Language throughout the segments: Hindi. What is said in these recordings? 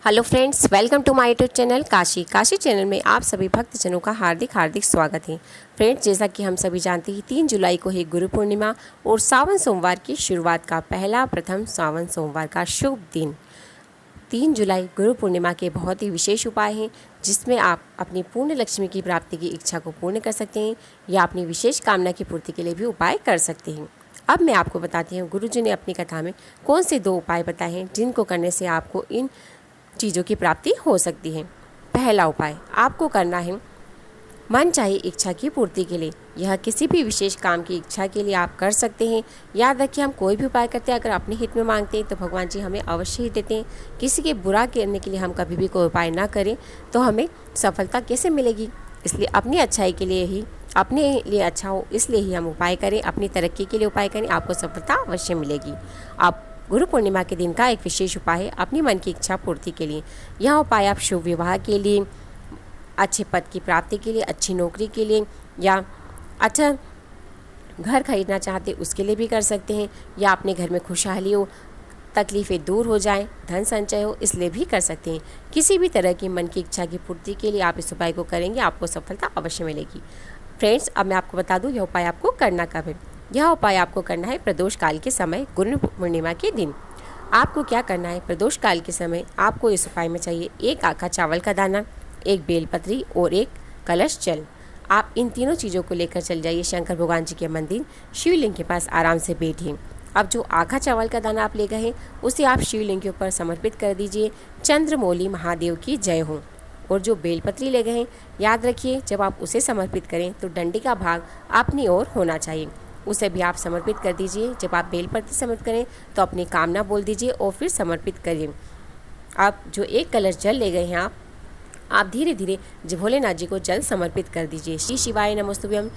Hello friends, welcome to my YouTube channel Kashi channel में आप सभी भक्तजनों का हार्दिक हार्दिक स्वागत है। फ्रेंड्स, जैसा कि हम सभी जानते हैं 3 जुलाई को है गुरु पूर्णिमा और सावन सोमवार की शुरुआत का प्रथम सावन सोमवार का शुभ दिन। 3 जुलाई गुरु पूर्णिमा के बहुत ही विशेष उपाय हैं जिसमें आप अपनी पूर्ण लक्ष्मी की प्राप्ति की इच्छा को पूर्ण कर सकते हैं या अपनी विशेष कामना की पूर्ति के लिए भी उपाय कर सकते हैं। अब मैं आपको बताती हूँ गुरुजी ने अपनी कथा में कौन से 2 उपाय बताए हैं जिनको करने से आपको इन चीज़ों की प्राप्ति हो सकती है। पहला उपाय आपको करना है मन चाहे इच्छा की पूर्ति के लिए। यह किसी भी विशेष काम की इच्छा के लिए आप कर सकते हैं। याद रखिए, हम कोई भी उपाय करते हैं अगर अपने हित में मांगते हैं तो भगवान जी हमें अवश्य ही देते हैं। किसी के बुरा करने के लिए हम कभी भी कोई उपाय ना करें तो हमें सफलता कैसे मिलेगी। इसलिए अपनी अच्छाई के लिए ही, अपने लिए अच्छा हो इसलिए ही हम उपाय करें, अपनी तरक्की के लिए उपाय करें, आपको सफलता अवश्य मिलेगी। आप गुरु पूर्णिमा के दिन का एक विशेष उपाय है अपनी मन की इच्छा पूर्ति के लिए। यह उपाय आप शुभ विवाह के लिए, अच्छे पद की प्राप्ति के लिए, अच्छी नौकरी के लिए या अच्छा घर खरीदना चाहते उसके लिए भी कर सकते हैं, या अपने घर में खुशहाली हो, तकलीफ़ें दूर हो जाएं, धन संचय हो इसलिए भी कर सकते हैं। किसी भी तरह की मन की इच्छा की पूर्ति के लिए आप इस उपाय को करेंगे, आपको सफलता अवश्य मिलेगी। फ्रेंड्स, अब मैं आपको बता दूँ यह उपाय आपको करना कब है। यह उपाय आपको करना है प्रदोष काल के समय, गुरु पूर्णिमा के दिन। आपको क्या करना है, प्रदोष काल के समय आपको इस उपाय में चाहिए 1 आखा चावल का दाना, 1 बेलपत्री और 1 कलश जल। आप इन तीनों चीज़ों को लेकर चल जाइए शंकर भगवान जी के मंदिर, शिवलिंग के पास आराम से बैठिए। अब जो आखा चावल का दाना आप ले गए हैं उसे आप शिवलिंग के ऊपर समर्पित कर दीजिए, चंद्रमौली महादेव की जय हो। और जो बेलपत्री ले गए हैं, याद रखिए जब आप उसे समर्पित करें तो डंडी का भाग अपनी ओर होना चाहिए, उसे भी आप समर्पित कर दीजिए। जब आप बेलपत्री समर्पित करें तो अपनी कामना बोल दीजिए और फिर समर्पित करिए। आप जो 1 कलश जल ले गए हैं आप धीरे धीरे भोलेनाथ जी को जल समर्पित कर दीजिए। श्री शिवाय नमस्तुभ्यम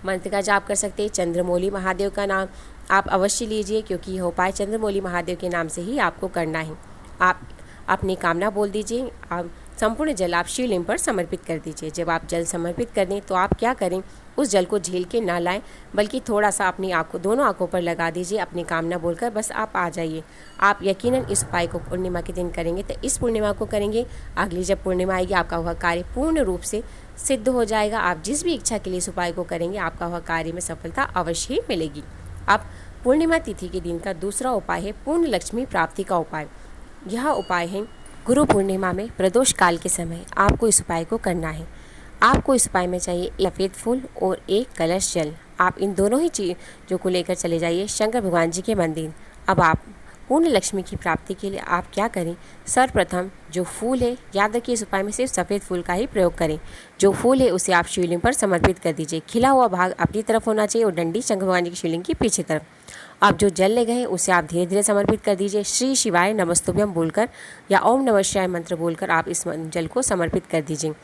मंत्र का जाप कर सकते हैं। चंद्रमौली महादेव का नाम आप अवश्य लीजिए क्योंकि यह उपाय चंद्रमौली महादेव के नाम से ही आपको करना है। आप अपनी कामना बोल दीजिए। आप संपूर्ण जल आप शिवलिंग पर समर्पित कर दीजिए। जब आप जल समर्पित कर दें तो आप क्या करें, उस जल को झील के ना लाएं बल्कि थोड़ा सा अपनी दोनों आंखों पर लगा दीजिए। अपनी कामना बोलकर बस आप आ जाइए। आप यकीनन इस उपाय को पूर्णिमा के दिन करेंगे तो इस पूर्णिमा को करेंगे, अगली जब पूर्णिमा आएगी आपका वह कार्य पूर्ण रूप से सिद्ध हो जाएगा। आप जिस भी इच्छा के लिए इस उपाय को करेंगे आपका वह कार्य में सफलता अवश्य ही मिलेगी। अब पूर्णिमा तिथि के दिन का दूसरा उपाय है पूर्ण लक्ष्मी प्राप्ति का उपाय। यह उपाय है गुरु पूर्णिमा में प्रदोष काल के समय आपको इस उपाय को करना है। आपको इस उपाय में चाहिए 1 सफ़ेद फूल और 1 कलश जल। आप इन दोनों ही चीज़ों को लेकर चले जाइए शंकर भगवान जी के मंदिर। अब आप पूर्ण लक्ष्मी की प्राप्ति के लिए आप क्या करें, सर्वप्रथम जो फूल है, याद रखिए इस उपाय में सिर्फ सफ़ेद फूल का ही प्रयोग करें। जो फूल है उसे आप शिवलिंग पर समर्पित कर दीजिए। खिला हुआ भाग अपनी तरफ होना चाहिए और डंडी शंकर भगवान जी की शिवलिंग की पीछे तरफ। अब जो जल ले गए हैं उसे आप धीरे धीरे समर्पित कर दीजिए। श्री शिवाय नमस्तुभ्यम बोलकर या ओम नमः शिवाय मंत्र बोलकर आप इस जल को समर्पित कर दीजिए।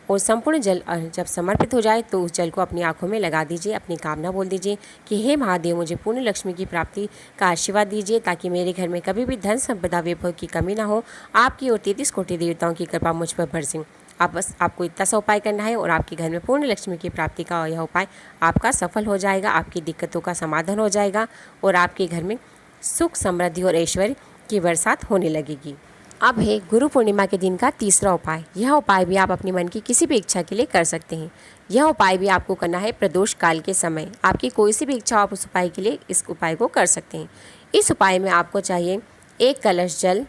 और संपूर्ण जल जब समर्पित हो जाए तो उस जल को अपनी आंखों में लगा दीजिए। अपनी कामना बोल दीजिए कि हे महादेव, मुझे पूर्ण लक्ष्मी की प्राप्ति का आशीर्वाद दीजिए ताकि मेरे घर में कभी भी धन संपदा वैभव की कमी ना हो। आपकी और 33 कोटि देवताओं की कृपा मुझ पर बरसे। आपको इतना सा उपाय करना है और आपके घर में पूर्ण लक्ष्मी की प्राप्ति का यह उपाय आपका सफल हो जाएगा। आपकी दिक्कतों का समाधान हो जाएगा और आपके घर में सुख, समृद्धि और ऐश्वर्य की बरसात होने लगेगी। अब है गुरु पूर्णिमा के दिन का तीसरा उपाय। यह उपाय भी आप अपनी मन की किसी भी इच्छा के लिए कर सकते हैं। यह उपाय भी आपको करना है प्रदोष काल के समय। आपकी कोई सी भी इच्छा आप उस उपाय के लिए इस उपाय को कर सकते हैं। इस उपाय में आपको चाहिए 1 कलश जल,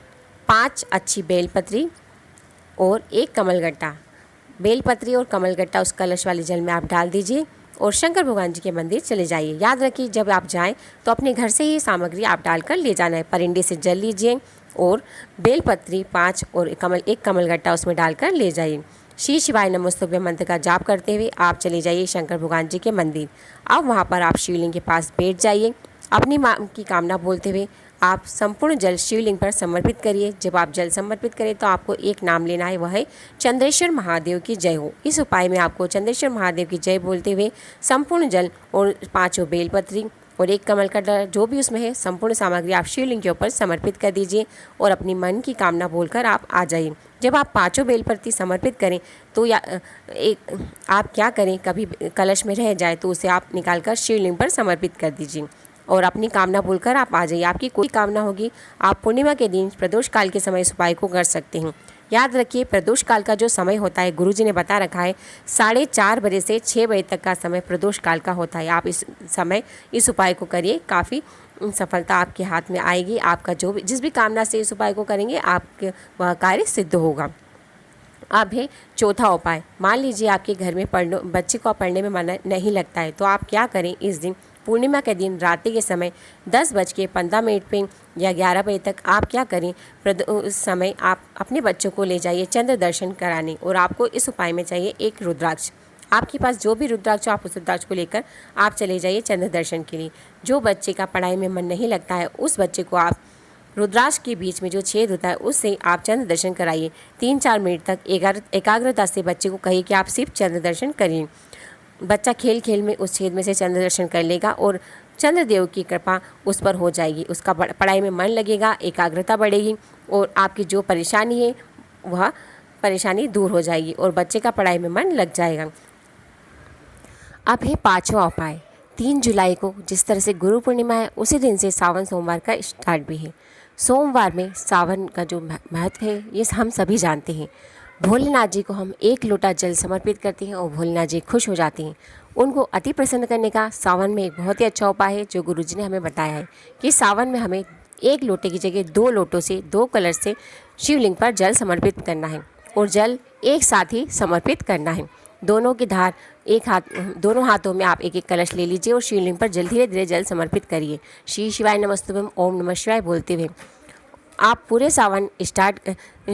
5 अच्छी बेलपत्री और 1 कमलगट्टा। बेलपत्री और कमलगट्टा उस कलश वाले जल में आप डाल दीजिए और शंकर भगवान जी के मंदिर चले जाइए। याद रखिए जब आप जाएं तो अपने घर से ही सामग्री आप डालकर ले जाना है। परिंदे से जल लीजिए और बेलपत्री 5 और 1 कमलगट्टा उसमें डालकर ले जाइए। श्री शिवाय नमस्तुभ्यम मंत्र का जाप करते हुए आप चले जाइए शंकर भगवान जी के मंदिर। अब वहाँ पर आप शिवलिंग के पास बैठ जाइए। अपनी माँ की कामना बोलते हुए आप संपूर्ण जल शिवलिंग पर समर्पित करिए। जब आप जल समर्पित करें तो आपको एक नाम लेना है, वह है चंद्रेश्वर महादेव की जय हो। इस उपाय में आपको चंद्रेश्वर महादेव की जय बोलते हुए संपूर्ण जल और 5 बेलपत्री और 1 कमल का जो भी उसमें है संपूर्ण सामग्री आप शिवलिंग के ऊपर समर्पित कर दीजिए और अपनी मन की कामना बोलकर आप आ जाइए। जब आप 5 बेलपत्री समर्पित करें तो आप क्या करें, कभी कलश में रह जाए तो उसे आप निकालकर शिवलिंग पर समर्पित कर दीजिए। और अपनी कामना बोलकर आप आ जाइए। आपकी कोई कामना होगी आप पूर्णिमा के दिन प्रदोष काल के समय इस उपाय को कर सकते हैं। याद रखिए, प्रदोष काल का जो समय होता है गुरुजी ने बता रखा है 4:30 बजे से 6 बजे तक का समय प्रदोष काल का होता है। आप इस समय इस उपाय को करिए, काफ़ी सफलता आपके हाथ में आएगी। आपका जो भी जिस भी कामना से इस उपाय को करेंगे आपके वह कार्य सिद्ध होगा। अब है चौथा उपाय। मान लीजिए आपके घर में बच्चे को पढ़ने में मन नहीं लगता है, तो आप क्या करें, इस दिन पूर्णिमा के दिन रात्रि के समय 10:15 पे या 11 बजे तक आप क्या करें, उस समय आप अपने बच्चों को ले जाइए चंद्र दर्शन कराने। और आपको इस उपाय में चाहिए एक रुद्राक्ष। आपके पास जो भी रुद्राक्ष, आप उस रुद्राक्ष को लेकर आप चले जाइए चंद्र दर्शन के लिए। जो बच्चे का पढ़ाई में मन नहीं लगता है उस बच्चे को आप रुद्राक्ष के बीच में जो छेद होता है उससे आप चंद्र दर्शन कराइए। 3-4 मिनट तक एकाग्रता से बच्चे को कहिए कि आप सिर्फ चंद्र दर्शन करिए। बच्चा खेल खेल में उस छेद में से चंद्र दर्शन कर लेगा और चंद्रदेव की कृपा उस पर हो जाएगी। उसका पढ़ाई में मन लगेगा, एकाग्रता बढ़ेगी और आपकी जो परेशानी है वह परेशानी दूर हो जाएगी और बच्चे का पढ़ाई में मन लग जाएगा। अब है 5वां उपाय। 3 जुलाई को जिस तरह से गुरु पूर्णिमा है उसी दिन से सावन सोमवार का स्टार्ट भी है। सोमवार में सावन का जो महत्व है ये हम सभी जानते हैं। भोलेनाथ जी को हम 1 लोटा जल समर्पित करते हैं और भोलेनाथ जी खुश हो जाते हैं। उनको अति प्रसन्न करने का सावन में एक बहुत ही अच्छा उपाय है जो गुरुजी ने हमें बताया है कि सावन में हमें 1 लोटे की जगह 2 लोटों से 2 कलश से शिवलिंग पर जल समर्पित करना है और जल एक साथ ही समर्पित करना है। दोनों की धार दोनों हाथों में आप 1-1 कलश ले लीजिए और शिवलिंग पर धीरे धीरे जल समर्पित करिए। श्री शिवाय नमस्तुभ्यम, ओम नमः शिवाय बोलते हुए आप पूरे सावन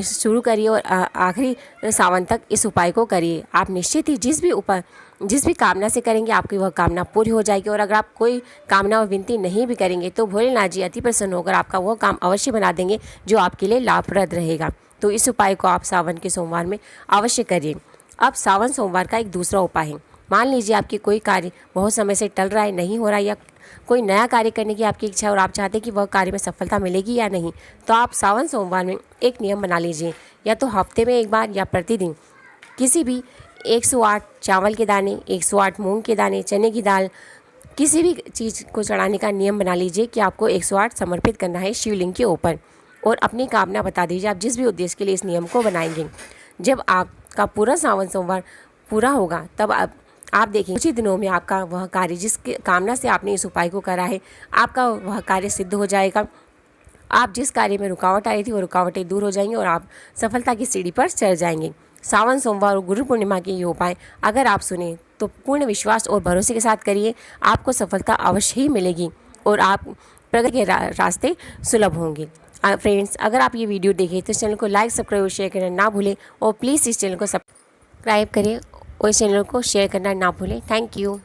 शुरू करिए और आखिरी सावन तक इस उपाय को करिए। आप निश्चित ही जिस भी कामना से करेंगे आपकी वह कामना पूरी हो जाएगी। और अगर आप कोई कामना और विनती नहीं भी करेंगे तो भोलेनाथ जी अति प्रसन्न होकर आपका वो काम अवश्य बना देंगे जो आपके लिए लाभप्रद रहेगा। तो इस उपाय को आप सावन के सोमवार में अवश्य करिए। अब सावन सोमवार का एक दूसरा उपाय है। मान लीजिए आपकी कोई कार्य बहुत समय से टल रहा है, नहीं हो रहा है, या कोई नया कार्य करने की आपकी इच्छा है और आप चाहते हैं कि वह कार्य में सफलता मिलेगी या नहीं, तो आप सावन सोमवार में एक नियम बना लीजिए। या तो हफ्ते में एक बार या प्रतिदिन किसी भी 108 चावल के दाने, 108 मूंग के दाने, चने की दाल, किसी भी चीज़ को चढ़ाने का नियम बना लीजिए कि आपको 108 समर्पित करना है शिवलिंग के ऊपर। और अपनी कामना बता दीजिए आप जिस भी उद्देश्य के लिए इस नियम को बनाएंगे। जब आपका पूरा सावन सोमवार पूरा होगा तब आप देखेंगे कुछ ही दिनों में आपका वह कार्य जिस कामना से आपने इस उपाय को करा है आपका वह कार्य सिद्ध हो जाएगा। आप जिस कार्य में रुकावट आई थी वो रुकावटें दूर हो जाएंगी और आप सफलता की सीढ़ी पर चढ़ जाएंगे। सावन सोमवार और गुरु पूर्णिमा के ये उपाय अगर आप सुने तो पूर्ण विश्वास और भरोसे के साथ करिए, आपको सफलता अवश्य ही मिलेगी और आप प्रगति के रास्ते सुलभ होंगे। फ्रेंड्स, अगर आप ये वीडियो देखें तो इस चैनल को लाइक, सब्सक्राइब और शेयर करना ना भूलें और प्लीज़ इस चैनल को सब्सक्राइब करें और इस चैनल को शेयर करना ना भूलें। Thank you.